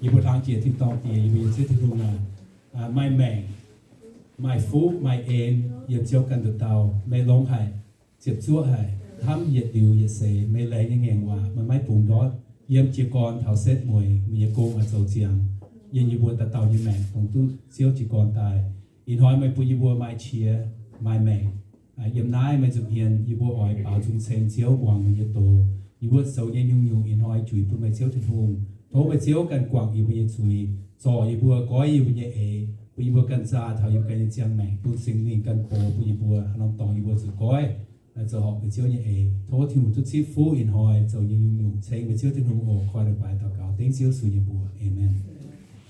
yêu một tháng chia thì tao thì yêu sẽ thì luôn là mai mèn mai phú mai ên yêu chiếu cần được tàu mai long hải chiết chúa hải thăm nhiệt điều nhiệt sế mai lấy những ngàn hòa mà mai bùng đó yếm chỉ còn thảo xét mùi mi cô ở dầu chiang yên như buồn ta tàu như mèn tổng tu chiếu chỉ còn tài in hỏi mai bùi như bùa mai chia mai mèn yếm nái mai dục hiền như bùa hỏi bảo chúng sen chiếu quảng như tổ như bùa sầu như nhung in hỏi chùi bùa mai chiếu thịt hùng thố mai chiếu cần quảng như bùa chùi trò như bùa gói như bùa ế bùa như bùa cần ra thảo như cái chiang mèn bùa sinh linh cần bùa bùa như bùa lòng tòng như bùa chùi gói là cho họ cái chiếu như ế thố thì một chút xíu phú in hỏi trò như nhung sen mai chiếu thịt hùng ổ khoai được bài tàu cáo tiếng chiếu suy như bùa amen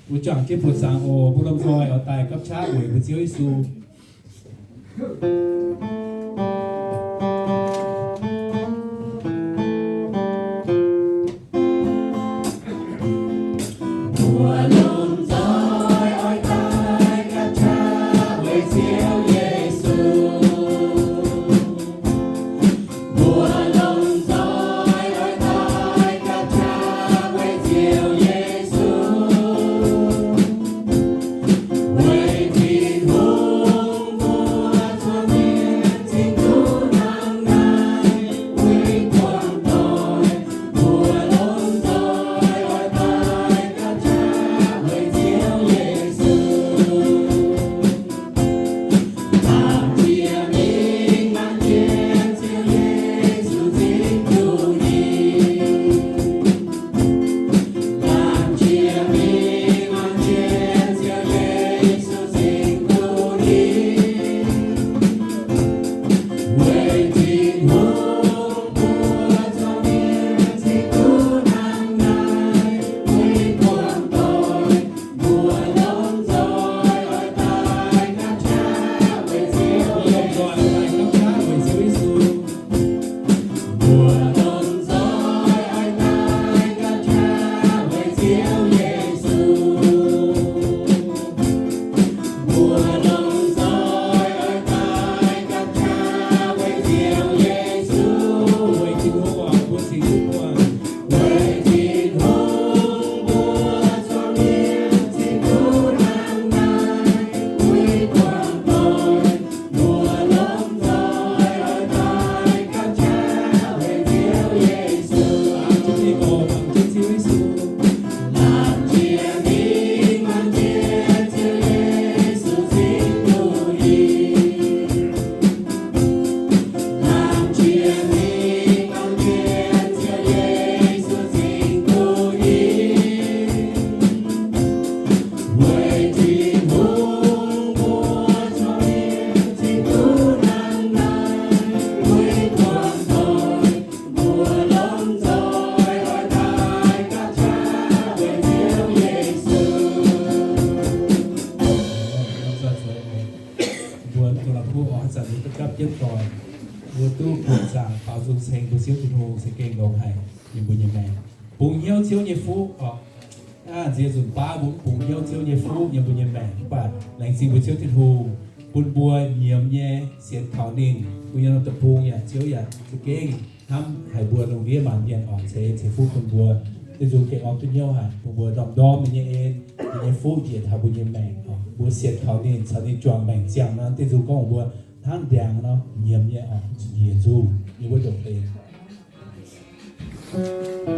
u chẳng cái phật sáng ồ bùa lâm thôi ở tại cấp cha buổi bùa chiếu Giêsu chiếu thịt hù bùn bùa nhiễm nhẹ xiết khảo nín bùn nhân tập bùn nhà chiếu nhà cái kênh thăm hải bùa đồng nghĩa bản diện ở chế phú bùn bùa từ dùng cái óc tôi nhau hả bùn bùa đom đom mình nhẹ ên nhẹ phú diện thà bùn nhiễm mèn bùa xiết khảo nín sau này chọn mèn chẳng nó từ dùng con bùa thang đèn nó nhiễm nhẹ ở nhiễm du như bùa đồng tiền Hãy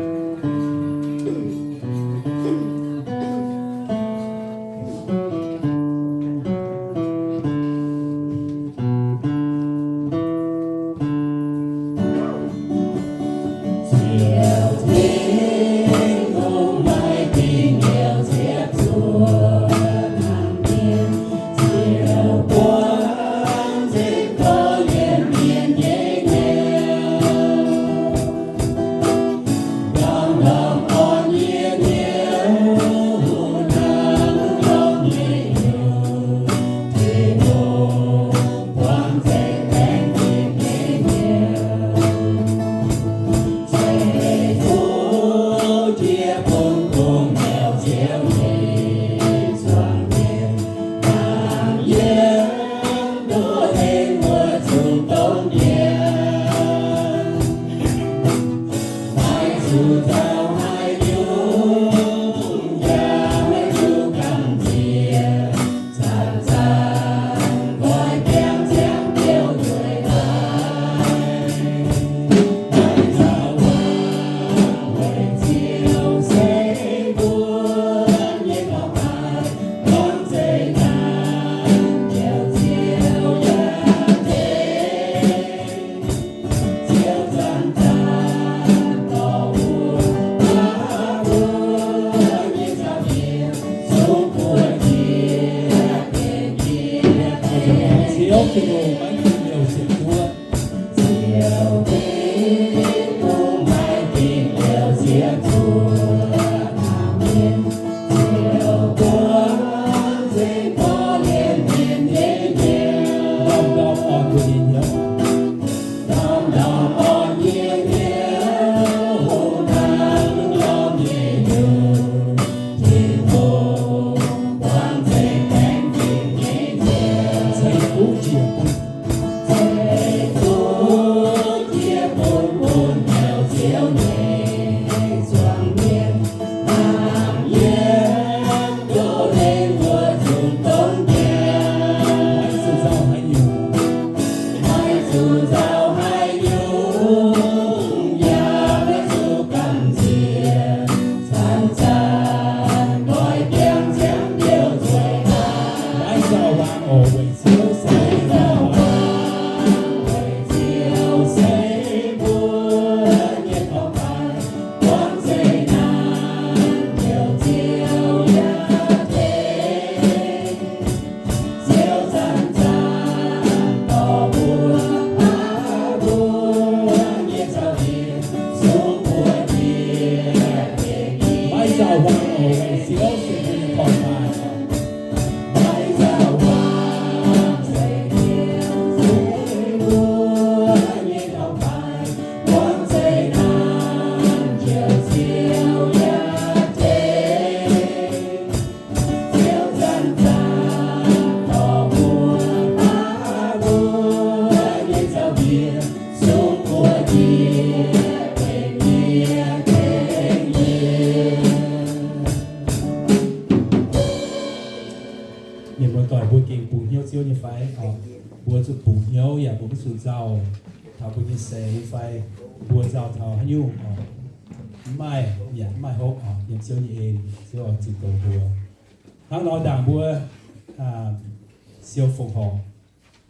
siêu phục hộ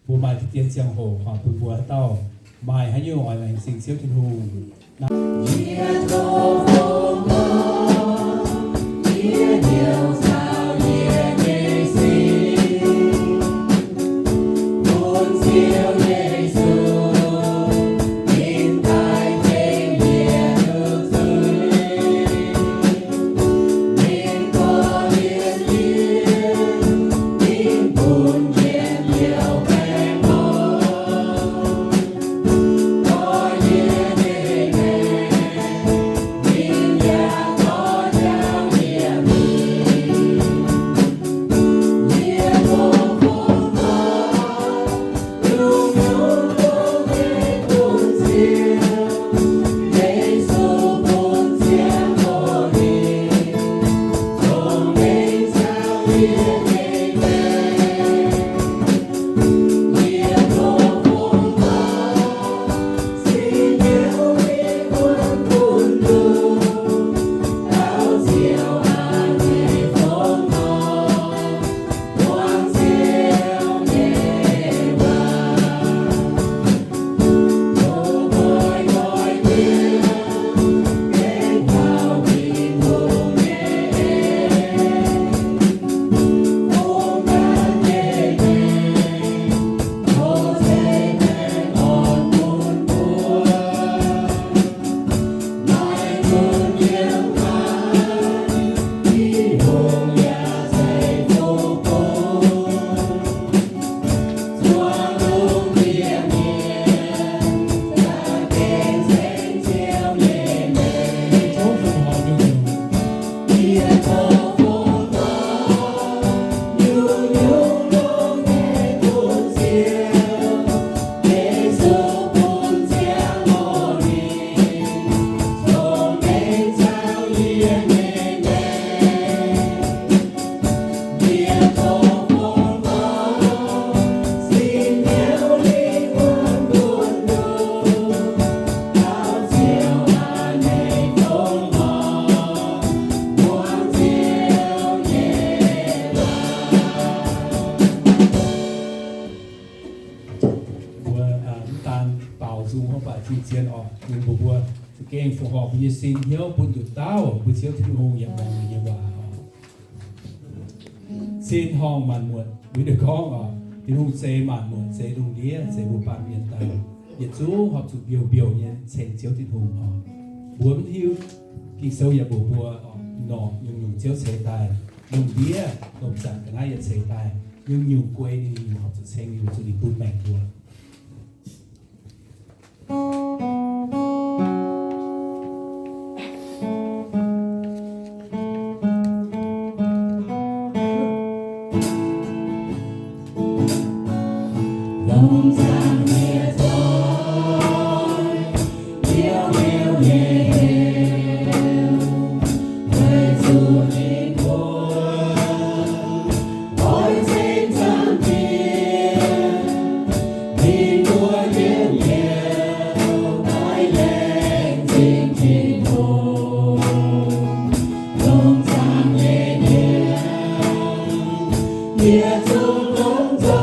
bùa mai thì tiền giang hồ hoặc bùa tao mai hay nhiều ngoài này sinh siêu thiên hùng phù hợp với sinh hiếu bún được tao bún chiếu thiên hùngอย่างไรอย่างว่าxin hong màn muộn với được con thiên hùng xây màn muộn xây đồng đĩa xây bùn bàn miền tây nhiệt chú hoặc chụp biểu biểu như thành chiếu thiên hùng bún hiếu khi sâu ya bùa bùa nọ dùng chiếu chế tài dùng bia dùng chẳng cái này chế tài nhưng nhiều quê đi nhiều học sự xem nhiều sự đi bùn mèn bùa Lòng giang nghe giỏi yêu yêu yêu người dù đi buồn ôi trên trang tiền đi đua yêu nhiều nói lên chính chính hồn lòng giang nghe nhiều chung lúc gió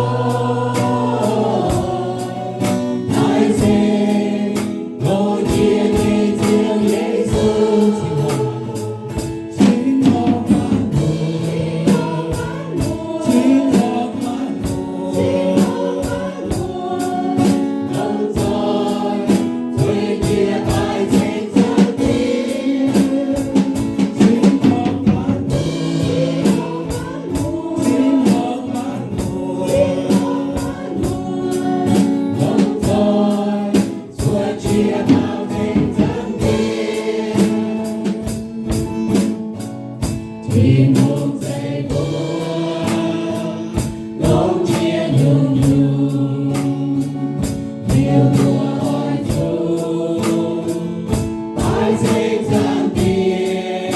Thiên hồn dậy buồn, đón chia nhung nhung, yêu đùa hỏi chung, bài dây giang tiền,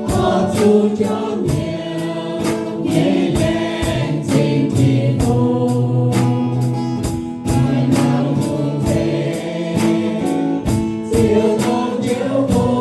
họ chu cho nhiều, nhẹ lên trên thiên hồn, ngày nào hồn về, siêu con chiếu hồn.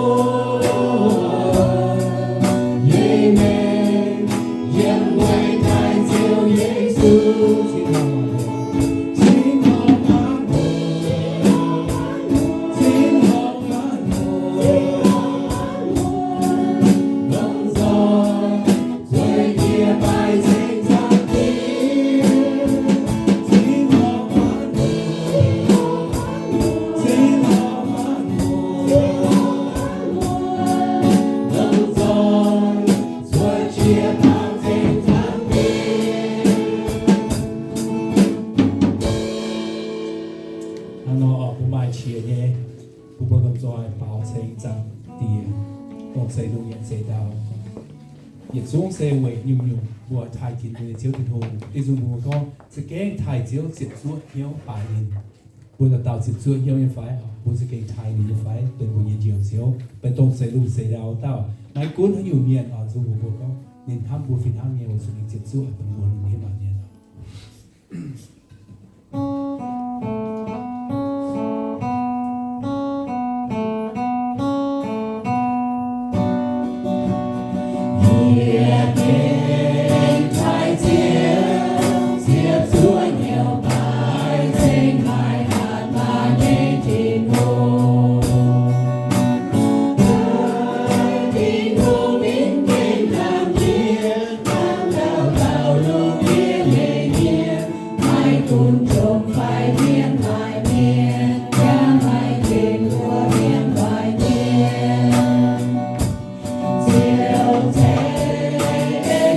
chia nhé, bố bố đồng rồi bảo xây chẳng tiền, còn xây đủ nhận xây đào, nhận xuống xây quậy nhung nhung, bố thái kiến bố chiếu thiên hồ, đi dùng bố con sẽ kén thái chiếu diệt xuống hiếu phải nên, bố là tạo diệt xuống hiếu như phải, bố sẽ kén thái như phải, bên bố nhận chiếu bên tông xây đủ xây đào tạo, máy cuốn hay nhiều miền ở dùng bố con, nên ham bố phiền ham nhiều sự diệt xuống bên bố như mà miền Hãy subscribe cho kênh Ghiền Mì Gõ để không bỏ lỡ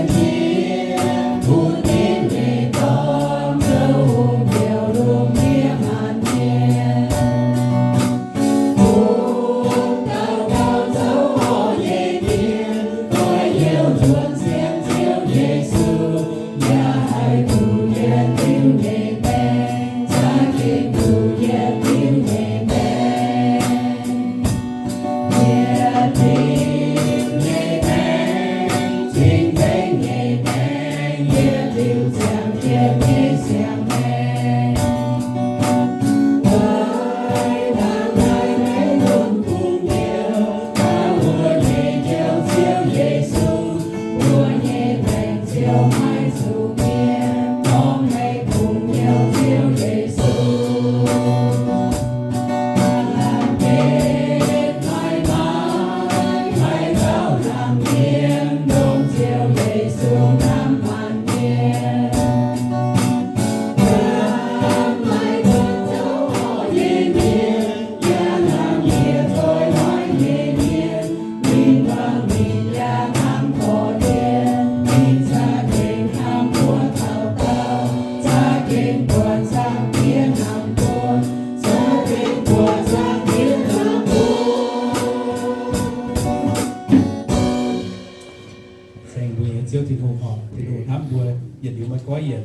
nhiệt chiếu thịt hùng họ thịt hùng thắm đuôi nhiệt điều mới có nhiệt